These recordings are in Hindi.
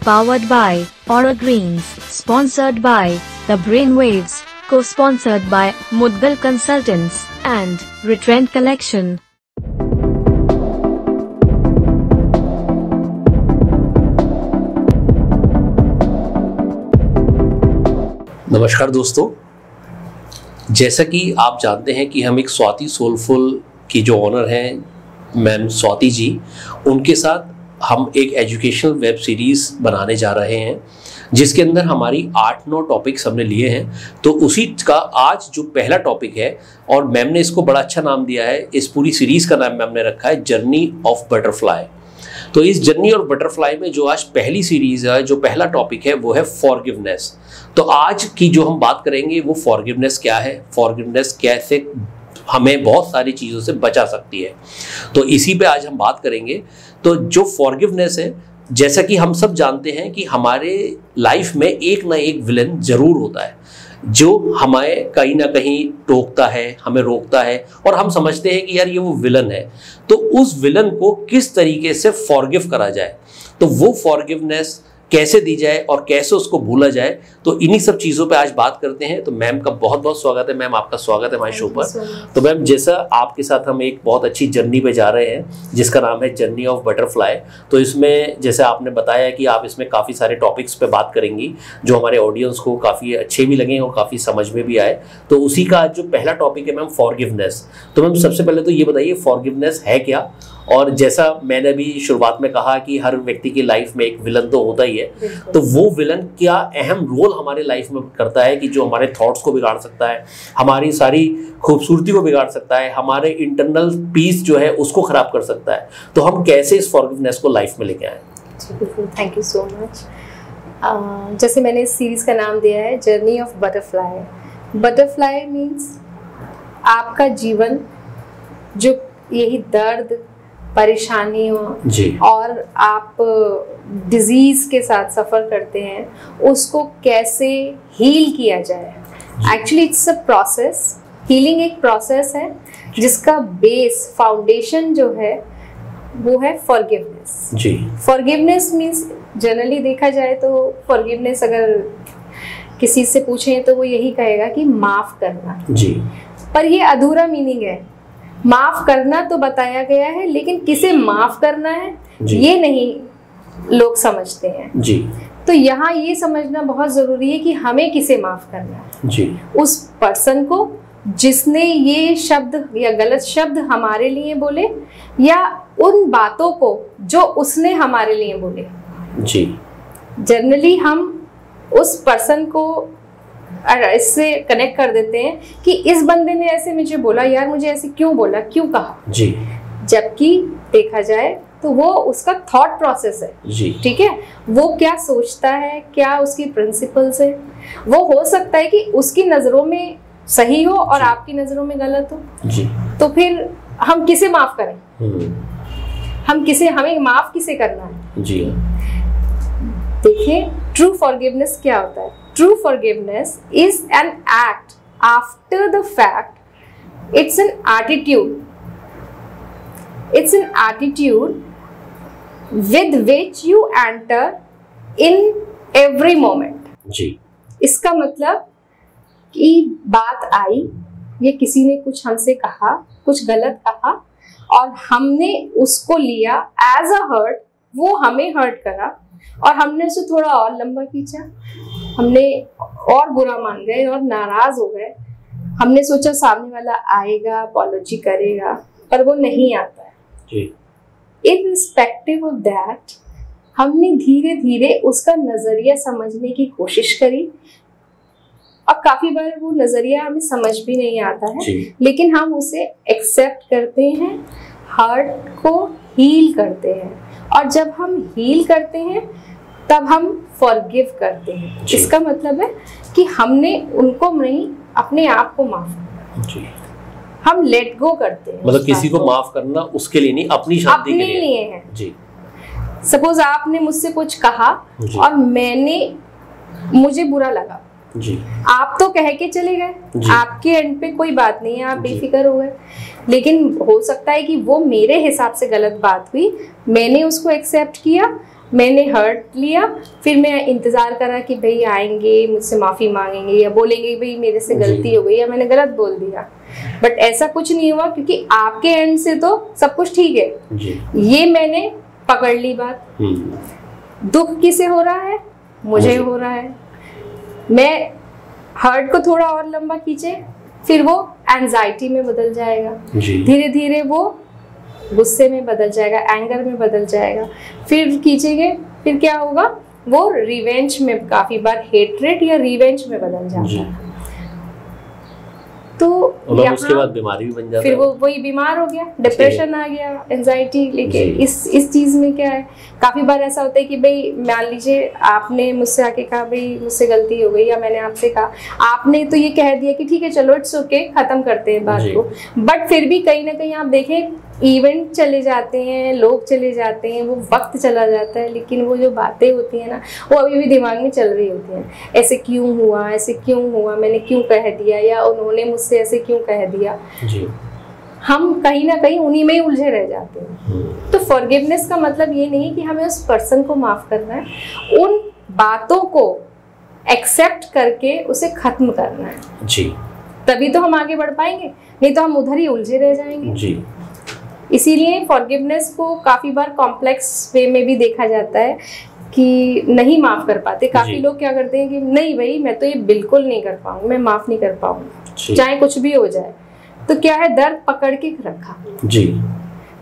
Powered by Aura Greens. Sponsored by The Brainwaves. Co-sponsored by Muddal Consultants and Retrend Collection. नमस्कार दोस्तों, जैसा कि आप जानते हैं कि हम एक स्वाति सोलफुल की जो ऑनर हैं मैम स्वाति जी, उनके साथ हम एक एजुकेशनल वेब सीरीज़ बनाने जा रहे हैं जिसके अंदर हमारी 8-9 टॉपिक्स हमने लिए हैं। तो उसी का आज जो पहला टॉपिक है, और मैम ने इसको बड़ा अच्छा नाम दिया है, इस पूरी सीरीज़ का नाम मैम ने रखा है जर्नी ऑफ बटरफ्लाई। तो इस जर्नी और बटरफ्लाई में जो आज पहली सीरीज़ है, जो पहला टॉपिक है वो है फॉरगिवनेस। तो आज की जो हम बात करेंगे वो फॉरगिवनेस क्या है, फॉरगिवनेस कैसे हमें बहुत सारी चीज़ों से बचा सकती है, तो इसी पे आज हम बात करेंगे। तो जो फॉरगिवनेस है, जैसा कि हम सब जानते हैं कि हमारे लाइफ में एक ना एक विलन ज़रूर होता है जो हमें कहीं ना कहीं टोकता है, हमें रोकता है, और हम समझते हैं कि यार ये वो विलन है। तो उस विलन को किस तरीके से फॉरगिव करा जाए, तो वो फॉरगिवनेस कैसे दी जाए और कैसे उसको भूला जाए, तो इन्हीं सब चीज़ों पे आज बात करते हैं। तो मैम का बहुत बहुत स्वागत है। मैम, आपका स्वागत है हमारे शो पर। तो मैम, जैसा आपके साथ हम एक बहुत अच्छी जर्नी पे जा रहे हैं जिसका नाम है जर्नी ऑफ बटरफ्लाई। तो इसमें जैसे आपने बताया कि आप इसमें काफ़ी सारे टॉपिक्स पे बात करेंगी जो हमारे ऑडियंस को काफ़ी अच्छे भी लगे और काफ़ी समझ में भी आए। तो उसी का आज जो पहला टॉपिक है मैम, फॉरगिवनेस। तो मैम, सबसे पहले तो ये बताइए फॉरगिवनेस है क्या, और जैसा मैंने भी शुरुआत में कहा कि हर व्यक्ति की लाइफ में एक विलन तो होता ही है, तो वो विलन क्या अहम रोल हमारे लाइफ में करता है कि जो हमारे थॉट्स को बिगाड़ सकता है, हमारी सारी खूबसूरती को बिगाड़ सकता है, हमारे इंटरनल पीस जो है उसको खराब कर सकता है। तो हम कैसे इस फॉरगिवनेस को लाइफ में लेके आए? बिल्कुल, थैंक यू सो मच। जैसे मैंने इस सीरीज का नाम दिया है journey of butterfly. Butterfly means आपका जीवन जो यही दर्द, परेशानियों और आप डिजीज के साथ सफ़र करते हैं, उसको कैसे हील किया जाए। Actually it's a process. Healing एक प्रोसेस है जिसका बेस, फाउंडेशन जो है वो है फॉरगिवनेस। जी, फॉरगिवनेस मीन्स जनरली देखा जाए तो फॉरगिवनेस अगर किसी से पूछें तो वो यही कहेगा कि माफ़ करना। जी, पर ये अधूरा मीनिंग है। माफ करना तो बताया गया है, लेकिन किसे माफ करना है ये नहीं लोग समझते हैं। जी, तो यहाँ ये समझना बहुत जरूरी है कि हमें किसे माफ करना है। जी, उस पर्सन को जिसने ये शब्द या गलत शब्द हमारे लिए बोले, या उन बातों को जो उसने हमारे लिए बोले। जी, जनरली हम उस पर्सन को इससे कनेक्ट कर देते हैं कि इस बंदे ने ऐसे मुझे बोला, यार मुझे ऐसे क्यों बोला, क्यों कहा। जी, जबकि देखा जाए तो वो उसका थॉट प्रोसेस है। जी, ठीक है, वो क्या सोचता है, क्या उसकी प्रिंसिपल्स है। वो हो सकता है कि उसकी नजरों में सही हो और आपकी नजरों में गलत हो। जी, तो फिर हम किसे माफ करें? हमें माफ किसे करना है? जी, देखिए ट्रू फॉरगिवनेस क्या होता है। True forgiveness is an act after the fact. It's an attitude. It's an attitude with which you enter in every moment. जी, इसका मतलब कि बात आई, ये किसी ने कुछ हमसे कहा, कुछ गलत कहा, और हमने उसको लिया एज अ हर्ट। वो हमें हर्ट करा और हमने उसे थोड़ा और लंबा खींचा, हमने और बुरा मान गए और नाराज हो गए। हमने सोचा सामने वाला आएगा, अपॉलॉजी करेगा, पर वो नहीं आता है। इररिस्पेक्टिव ऑफ दैट, हमने धीरे धीरे उसका नजरिया समझने की कोशिश करी, और काफी बार वो नजरिया हमें समझ भी नहीं आता है, लेकिन हम उसे एक्सेप्ट करते हैं, हार्ट को हील करते हैं, और जब हम हील करते हैं तब हम फॉरगिव करते हैं। इसका मतलब है कि हमने उनको नहीं, अपने आप को माफ करना। हम लेट गो करते हैं। मतलब किसी को माफ करना उसके लिए नहीं, अपनी शांति के लिए है। जी, सपोज आपने मुझसे कुछ कहा और मुझे बुरा लगा। जी, आप तो कह के चले गए, आपके एंड पे कोई बात नहीं है, आप बेफिक्र हो गए, लेकिन हो सकता है कि वो मेरे हिसाब से गलत बात हुई, मैंने उसको एक्सेप्ट किया, मैंने हर्ट लिया, फिर मैं इंतज़ार करा कि भाई आएंगे मुझसे माफ़ी मांगेंगे या बोलेंगे भाई मेरे से गलती हो गई या मैंने गलत बोल दिया, बट ऐसा कुछ नहीं हुआ क्योंकि आपके एंड से तो सब कुछ ठीक है जी। ये मैंने पकड़ ली बात। दुख किसे हो रहा है? मुझे हो रहा है। मैं हर्ट को थोड़ा और लंबा खींचे, फिर वो एंजाइटी में बदल जाएगा, धीरे धीरे वो गुस्से में बदल जाएगा, एंगर में बदल जाएगा, फिर खींचेंगे, फिर क्या होगा, वो रिवेंज में, काफी बार हेट्रेट या रिवेंज में बदल जाता है। तो उसके बाद बीमारी भी बन जाता है, फिर वो वही बीमार हो गया, डिप्रेशन आ गया, एंजाइटी लेके। इस चीज में क्या है, काफी बार ऐसा होता है कि भाई मान लीजिए आपने मुझसे आके कहा भाई मुझसे गलती हो गई, या मैंने आपसे कहा, आपने तो ये कह दिया कि ठीक है चलो इट्स ओके, खत्म करते हैं बात को, बट फिर भी कहीं ना कहीं आप देखें इवेंट चले जाते हैं, लोग चले जाते हैं, वो वक्त चला जाता है, लेकिन वो जो बातें होती हैं ना वो अभी भी दिमाग में चल रही होती हैं। ऐसे क्यों हुआ, ऐसे क्यों हुआ, मैंने क्यों कह दिया, या उन्होंने मुझसे ऐसे क्यों कह दिया जी। हम कहीं ना कहीं उन्हीं में ही उलझे रह जाते हैं। तो फॉरगिवनेस का मतलब ये नहीं कि हमें उस पर्सन को माफ करना है, उन बातों को एक्सेप्ट करके उसे खत्म करना है जी। तभी तो हम आगे बढ़ पाएंगे, नहीं तो हम उधर ही उलझे रह जाएंगे जी। इसीलिए फॉरगिवनेस को काफी बार कॉम्प्लेक्स वे में भी देखा जाता है कि नहीं माफ कर पाते। काफी लोग क्या करते हैं कि नहीं भाई मैं तो ये बिल्कुल नहीं कर पाऊंगा, मैं माफ नहीं कर पाऊंगा चाहे कुछ भी हो जाए। तो क्या है, दर्द पकड़ के रखा जी,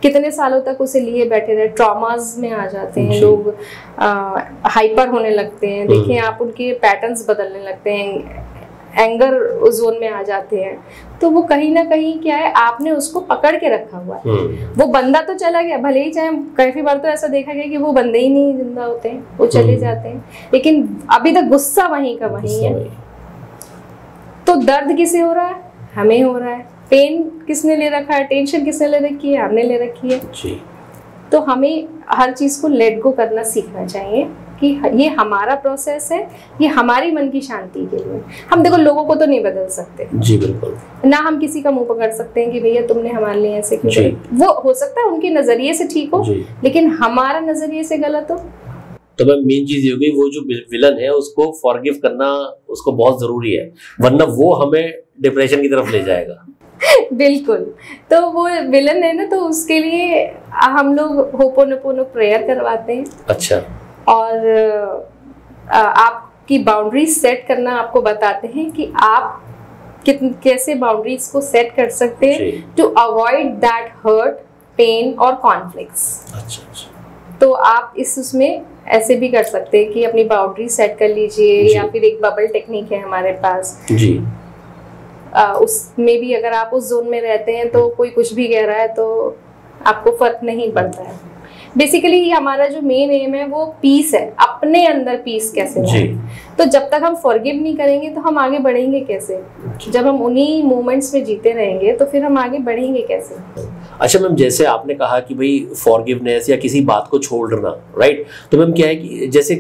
कितने सालों तक उसे लिए बैठे रहे, ट्रॉमास में आ जाते हैं लोग, हाइपर होने लगते हैं। देखिए आप, उनके पैटर्न्स बदलने लगते हैं, एंगर जोन में आ जाते हैं। तो वो कहीं ना कहीं क्या है, आपने उसको पकड़ के रखा हुआ है। वो बंदा तो चला गया, भले ही चाहे काफी बार तो ऐसा देखा गया कि वो बंदे ही नहीं जिंदा होते हैं, वो चले जाते हैं, लेकिन अभी तक गुस्सा वहीं का वहीं है। तो दर्द किसे हो रहा है? हमें हो रहा है। पेन किसने ले रखा है, टेंशन किसने ले रखी है? हमने ले रखी है जी। तो हमें हर चीज को लेट गो करना सीखना चाहिए कि ये हमारा प्रोसेस है, ये हमारी मन की शांति के लिए। हम देखो लोगों को तो नहीं बदल सकते जी, बिल्कुल ना। हम किसी का मुंह पकड़ सकते हैं कि भैया तुमने हमारे लिए ऐसे क्यों किया। वो हो सकता है उनके नजरिए से ठीक हो, लेकिन हमारा नजरिए से गलत हो। तो मैम मेन चीज ये हो गई, वो जो विलन है उसको फॉरगिव करना उसको बहुत जरूरी है, वरना वो हमें डिप्रेशन की तरफ ले जाएगा। बिल्कुल। तो वो विलन है ना, तो उसके लिए हम लोग होपोनोपोनो प्रेयर करवाते हैं। अच्छा। और आपकी बाउंड्रीज सेट करना आपको बताते हैं कि आप कैसे बाउंड्रीज को सेट कर सकते हैं to avoid that hurt, pain और कॉन्फ्लिक्ट्स। अच्छा। तो आप उसमें ऐसे भी कर सकते हैं कि अपनी बाउंड्री सेट कर लीजिए, या फिर एक बबल टेक्निक है हमारे पास जी। उसमें भी अगर आप उस जोन में रहते हैं तो कोई कुछ भी कह रहा है तो आपको फर्क नहीं पड़ता है। बेसिकली हमारा जो मेन एम है वो पीस है, अपने अंदर पीस कैसे लाएं। तो जब तक हम फॉरगिव नहीं करेंगे तो हम आगे बढ़ेंगे कैसे? जब हम उन्हीं मोमेंट्स में जीते रहेंगे तो फिर हम आगे बढ़ेंगे कैसे? अच्छा मैम, जैसे आपने कहा कि भाई फॉरगिवनेस या किसी बात को छोड़ना, राइट? तो मैम क्या है कि जैसे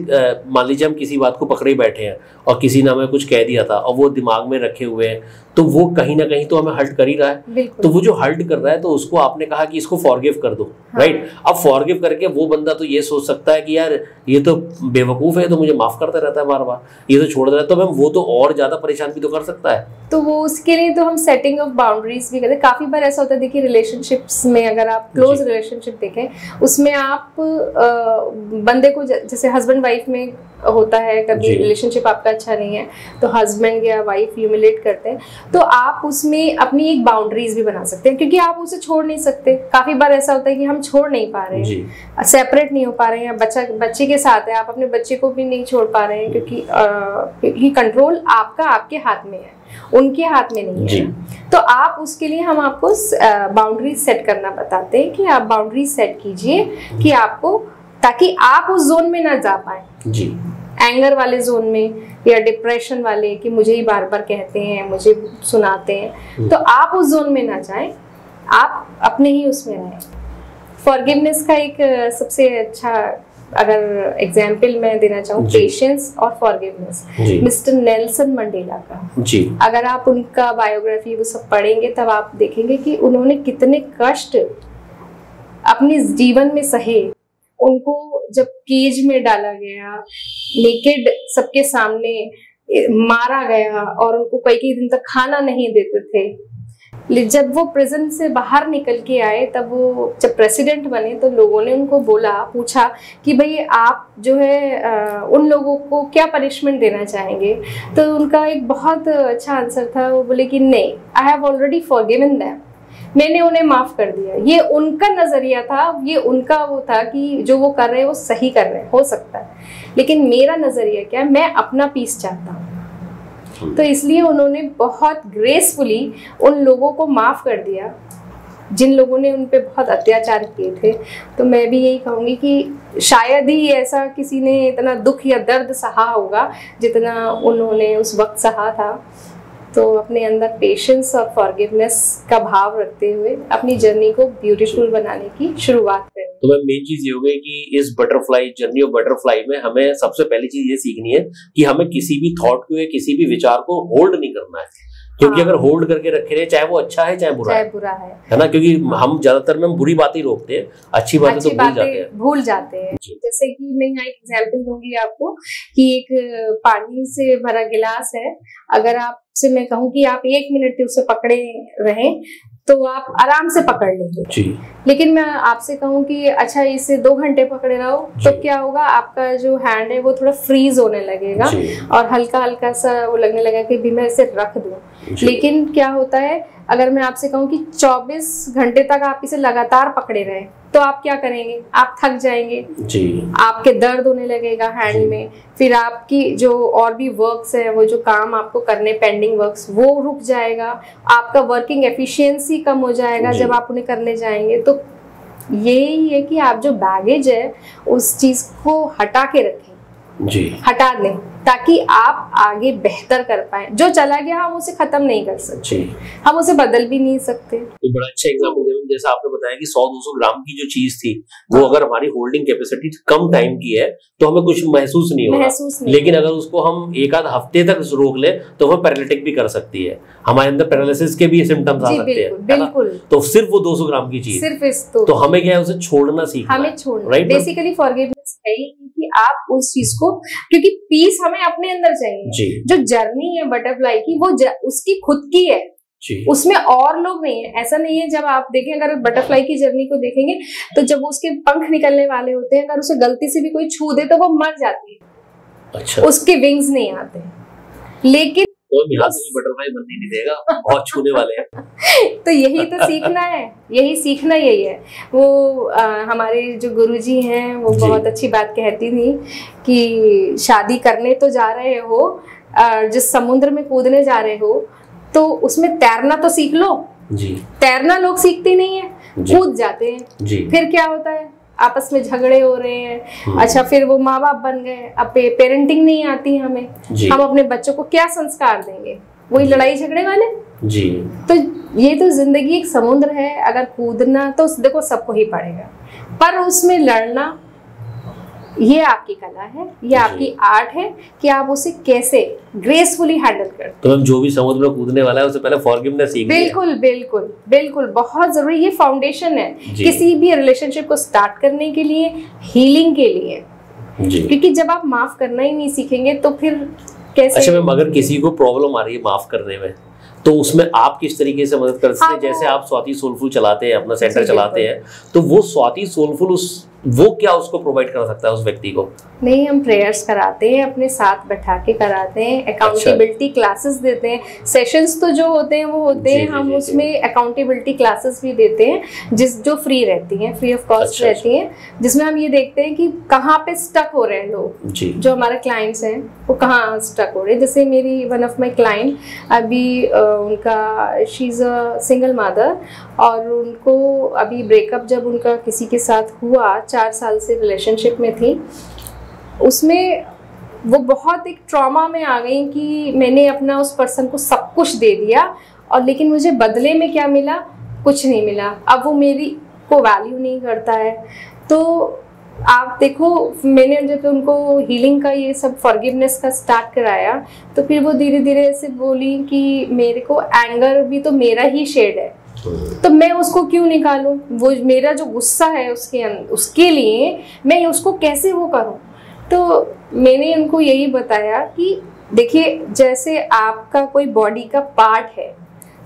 मान लीजिए हम किसी बात को पकड़े बैठे हैं और किसी ने हमें कुछ कह दिया था और वो दिमाग में रखे हुए हैं, तो वो कहीं ना कहीं तो हमें हर्ट कर ही रहा है। तो वो जो हर्ट कर रहा है तो उसको आपने कहा कि इसको फॉरगिव कर दो, राइट? अब फॉरगिव करके वो बंदा तो ये सोच सकता है कि यार ये तो बेवकूफ है, तो मुझे माफ करता रहता है बार बार, ये तो छोड़ दे रहा है, तो मैम वो तो और ज्यादा परेशान भी तो कर सकता है। तो वो उसके लिए तो हम सेटिंग ऑफ बाउंड्रीज भी करते हैं। काफी बार ऐसा होता है, देखिए रिलेशनशिप्स में अगर आप क्लोज रिलेशनशिप देखें, उसमें आप बंदे को, जैसे हस्बैंड वाइफ में होता है, कभी रिलेशनशिप आपका अच्छा नहीं है तो हस्बैंड या वाइफ ह्यूमिलेट करते हैं, तो आप उसमें अपनी एक बाउंड्रीज भी बना सकते हैं, क्योंकि आप उसे छोड़ नहीं सकते। काफी बार ऐसा होता है कि हम छोड़ नहीं पा रहे हैं, सेपरेट नहीं हो पा रहे हैं, बच्चे के साथ है, आप अपने बच्चे को भी नहीं छोड़ पा रहे हैं, क्योंकि कंट्रोल आपका आपके हाथ में है, उनके हाथ में नहीं है। तो आप उसके लिए हम आपको बाउंड्रीज सेट करना बताते हैं कि आप बाउंड्रीज सेट कीजिए कि आपको, ताकि आप उस जोन में ना जा पाए जी, एंगर वाले जोन में या डिप्रेशन वाले कि मुझे ही बार बार कहते हैं, मुझे सुनाते हैं, तो आप उस जोन में ना जाएं, आप अपने ही उसमें रहें। फॉरगिवनेस का एक सबसे अच्छा अगर एग्जाम्पल मैं देना चाहूँ, पेशेंस और फॉरगिवनेस, मिस्टर नेल्सन मंडेला का जी। अगर आप उनका बायोग्राफी वो सब पढ़ेंगे तब आप देखेंगे कि उन्होंने कितने कष्ट अपने जीवन में सहे। उनको जब केज में डाला गया, नेकेड सबके सामने मारा गया और उनको कई दिन तक खाना नहीं देते थे, जब वो प्रिजन से बाहर निकल के आए, तब वो जब प्रेसिडेंट बने तो लोगों ने उनको पूछा कि भाई आप जो है उन लोगों को क्या पनिशमेंट देना चाहेंगे। तो उनका एक बहुत अच्छा आंसर था, वो बोले कि नहीं, I have already forgiven them, मैंने उन्हें माफ कर दिया। ये उनका नजरिया था, ये उनका वो था कि जो वो कर रहे हैं वो सही कर रहे हैं, हो सकता है, लेकिन मेरा नजरिया क्या है, मैं अपना पीस चाहता हूँ। तो इसलिए उन्होंने बहुत ग्रेसफुली उन लोगों को माफ कर दिया जिन लोगों ने उन पे बहुत अत्याचार किए थे। तो मैं भी यही कहूँगी कि शायद ही ऐसा किसी ने इतना दुख या दर्द सहा होगा जितना उन्होंने उस वक्त सहा था। तो अपने अंदर पेशेंस और फॉरगिवनेस का भाव रखते हुए अपनी जर्नी को ब्यूटीफुल बनाने की शुरुआत करें। तो मैम मेन चीज ये हो गई कि इस बटरफ्लाई जर्नी ऑफ बटरफ्लाई में हमें सबसे पहली चीज ये सीखनी है कि हमें किसी भी थॉट को या किसी भी विचार को होल्ड नहीं करना है, क्योंकि अगर होल्ड करके रखे रहे, चाहे वो अच्छा है चाहे बुरा है ना, क्योंकि हम ज्यादातर में बुरी बातें रोकते हैं, अच्छी बातें तो भूल जाते हैं। जैसे कि मैं यहाँ एक एग्जांपल दूंगी आपको कि एक पानी से भरा गिलास है, अगर आपसे मैं कहूँ कि आप 1 मिनट उसे पकड़े रहें तो आप आराम से पकड़ लेंगे, लेकिन मैं आपसे कहूँ कि अच्छा इसे 2 घंटे पकड़े रहो तो क्या होगा, आपका जो हैंड है वो थोड़ा फ्रीज होने लगेगा और हल्का हल्का सा वो लगने लगेगा कि भी मैं इसे रख दूं। लेकिन क्या होता है, अगर मैं आपसे कहूँ कि 24 घंटे तक आप इसे लगातार पकड़े रहे तो आप क्या करेंगे, आप थक जाएंगे आपके दर्द होने लगेगा हैंड में, फिर आपकी जो और भी वर्क्स है, वो जो काम आपको करने पेंडिंग वर्क्स, वो रुक जाएगा, आपका वर्किंग एफिशिएंसी कम हो जाएगा जब आप उन्हें करने जाएंगे। तो यही है कि आप जो बैगेज है उस चीज को हटा के रखें, हटा दें, ताकि आप आगे बेहतर कर पाए। जो चला गया हम उसे खत्म नहीं कर सकते, हम उसे बदल भी नहीं सकते। तो बड़ा अच्छा एग्जांपल दिया, जैसा आपने बताया कि 100-200 ग्राम की जो चीज थी वो अगर हमारी होल्डिंग कैपेसिटी कम टाइम की है तो हमें कुछ महसूस नहीं होगा, लेकिन अगर उसको हम 1-आध हफ्ते तक रोक ले तो वह पैरालिटिक भी कर सकती है, हमारे अंदर पैरालिसिस के भी सिम्टम्स आ सकते हैं। बिल्कुल। तो सिर्फ वो 200 ग्राम की चीज, सिर्फ तो हमें क्या है उसे छोड़ना सीखना, हमें छोड़ना, बेसिकली फॉरगिवनेस है ही कि आप उस चीज को, क्योंकि पीस हमें अपने अंदर चाहिए। जो जर्नी है बटरफ्लाई की वो उसकी खुद की है, उसमें और लोग नहीं है। ऐसा नहीं है, जब आप देखें अगर बटरफ्लाई की जर्नी को देखेंगे तो जब उसके पंख निकलने वाले होते हैं, अगर उसे गलती से भी कोई छू दे तो वो मर जाती है। अच्छा। उसके विंग्स नहीं आते, लेकिन तो यहाँ से बटरफ्लाई बनने नहीं देगा, बहुत छूने वाले हैं। तो यही तो सीखना है, यही सीखना यही है। वो हमारे जो गुरुजी हैं वो बहुत अच्छी बात कहती थी कि शादी करने तो जा रहे हो, जिस समुद्र में कूदने जा रहे हो तो उसमें तैरना तो सीख लो। तैरना लोग सीखते नहीं है, कूद जाते हैं, फिर क्या होता है, आपस में झगड़े हो रहे हैं। अच्छा, फिर वो माँ बाप बन गए, अब पेरेंटिंग नहीं आती हमें, हम अपने बच्चों को क्या संस्कार देंगे, वही लड़ाई झगड़े वाले। तो ये तो जिंदगी एक समुद्र है, अगर कूदना तो देखो सबको ही पड़ेगा, पर उसमें लड़ना ये आपकी कला है, ये आपकी आर्ट है कि आप उसे कैसे ग्रेसफुली हैंडल करते हैं। तो हम जो भी समुद्र में कूदने वाला है उसे पहले फॉरगिवनेस सीखनी है। बिल्कुल बिल्कुल बिल्कुल, बहुत जरूरी, ये फाउंडेशन है किसी भी रिलेशनशिप को स्टार्ट करने के लिए, हीलिंग के लिए। क्योंकि जब आप माफ करना ही नहीं सीखेंगे तो फिर कैसे। अच्छा मैम, अगर किसी को प्रॉब्लम आ रही है माफ करने में तो उसमें आप किस तरीके से मदद करते हैं? जैसे आप स्वाति सोलफुल चलाते हैं, अपना सेंटर चलाते हैं, तो वो स्वाति सोलफुल वो क्या उसको प्रोवाइड कर सकता है उस व्यक्ति को? नहीं, हम प्रेयर्स कराते हैं, अपने साथ बैठा के कराते हैं, अकाउंटेबिलिटी क्लासेस देते हैं। सेशंस तो जो होते हैं वो होते हैं, हम उसमें अकाउंटेबिलिटी क्लासेस भी देते हैं जो फ्री रहती हैं, फ्री ऑफ कॉस्ट रहती हैं, जिसमें हम ये देखते हैं कि कहाँ पे स्टक हो रहे हैं लोग, जो हमारे क्लाइंट्स हैं वो कहाँ स्टक हो रहे हैं। जैसे मेरी वन ऑफ माई क्लाइंट, अभी उनका she is a single mother, और उनको अभी ब्रेकअप जब उनका किसी के साथ हुआ, 4 साल से रिलेशनशिप में थी, उसमें वो बहुत एक ट्रॉमा में आ गई कि मैंने अपना उस पर्सन को सब कुछ दे दिया और लेकिन मुझे बदले में क्या मिला, कुछ नहीं मिला। अब वो मेरी को वैल्यू नहीं करता है। तो आप देखो, मैंने जब उनको हीलिंग का ये सब फॉरगिवनेस का स्टार्ट कराया तो फिर वो धीरे धीरे ऐसे बोली कि मेरे को एंगर भी तो मेरा ही शेड है, तो मैं उसको क्यों निकालूं? वो मेरा जो गुस्सा है उसके लिए मैं उसको कैसे वो करूं? तो मैंने उनको यही बताया कि देखिए, जैसे आपका कोई बॉडी का पार्ट है,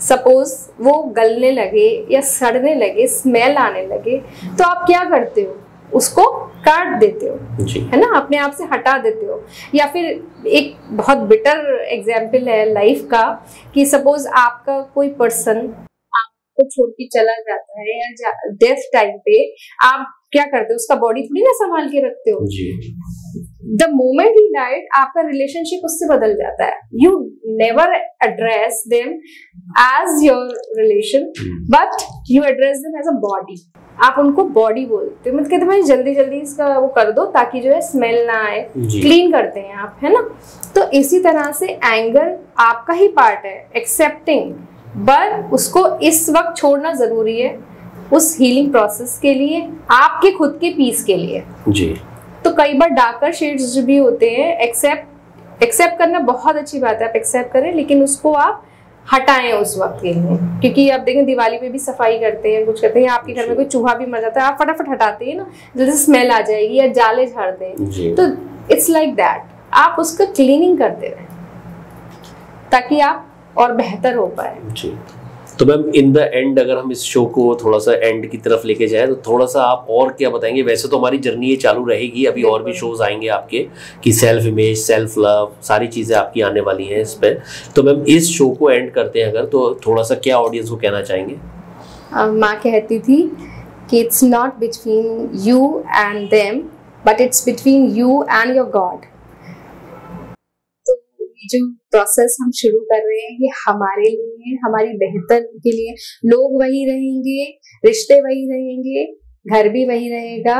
सपोज वो गलने लगे या सड़ने लगे, स्मेल आने लगे, तो आप क्या करते हो? उसको काट देते हो, है ना, अपने आप से हटा देते हो। या फिर एक बहुत बिटर एग्जाम्पल है लाइफ का कि सपोज आपका कोई पर्सन आपको छोड़ के चला जाता है या डेथ टाइम पे आप क्या करते हो? उसका बॉडी थोड़ी ना संभाल के रखते हो जी। द मोमेंट ही डाइड, आपका रिलेशनशिप उससे बदल जाता है। You never address them as your relation, but you address them as a body. आप उनको बॉडी बोलते हो, मतलब कहते भाई जल्दी जल्दी इसका वो कर दो ताकि जो है स्मेल ना आए, क्लीन करते हैं आप, है ना। तो इसी तरह से एंगर आपका ही पार्ट है, एक्सेप्टिंग, बट उसको इस वक्त छोड़ना जरूरी है उस हीलिंग प्रोसेस के लिए, आपके खुद के पीस के लिए जी। तो कई बार डार्कर शेड्स भी होते हैं, एक्सेप्ट करना बहुत अच्छी बात है, आप एक्सेप्ट करें, लेकिन उसको आप हटाएं उस वक्त के लिए। क्योंकि आप देखें दिवाली पे भी सफाई करते हैं, कुछ करते हैं, आपके घर में कोई चूहा भी मर जाता है, आप फटाफट हटाते हैं ना, जल्दी स्मेल आ जाएगी, या जाले झाड़ते हैं। तो इट्स लाइक दैट, आप उसका क्लीनिंग करते रहें ताकि आप और बेहतर हो पाए जी। तो मैम इन द एंड अगर हम इस शो को थोड़ा सा एंड की तरफ लेके जाए तो थोड़ा सा आप और क्या बताएंगे? वैसे तो हमारी जर्नी ये चालू रहेगी, अभी और भी शोज आएंगे आपके कि सेल्फ इमेज, सेल्फ लव, सारी चीज़ें आपकी आने वाली हैं इस पे। तो मैम इस शो को एंड करते हैं अगर, तो थोड़ा सा क्या ऑडियंस को कहना चाहेंगे? माँ कहती थी कि it's not between you and them, but it's between you and your God. जो प्रोसेस हम शुरू कर रहे हैं ये हमारे लिए, हमारी बेहतर के लिए। लोग वही रहेंगे, रिश्ते वही रहेंगे, घर भी वही रहेगा,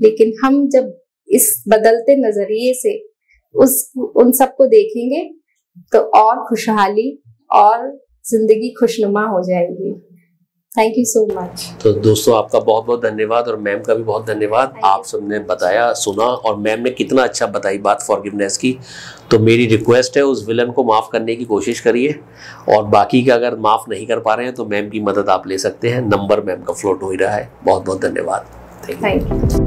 लेकिन हम जब इस बदलते नजरिए से उन सबको देखेंगे तो और खुशहाली और जिंदगी खुशनुमा हो जाएगी। Thank you so much. तो दोस्तों आपका बहुत बहुत धन्यवाद और मैम का भी बहुत धन्यवाद। आप सबने बताया, सुना, और मैम ने कितना अच्छा बताई बात फॉरगिवनेस की। तो मेरी रिक्वेस्ट है उस विलन को माफ़ करने की कोशिश करिए, और बाकी का अगर माफ़ नहीं कर पा रहे हैं तो मैम की मदद आप ले सकते हैं। नंबर मैम का फ्लोट हो ही रहा है। बहुत बहुत धन्यवाद। Thank you.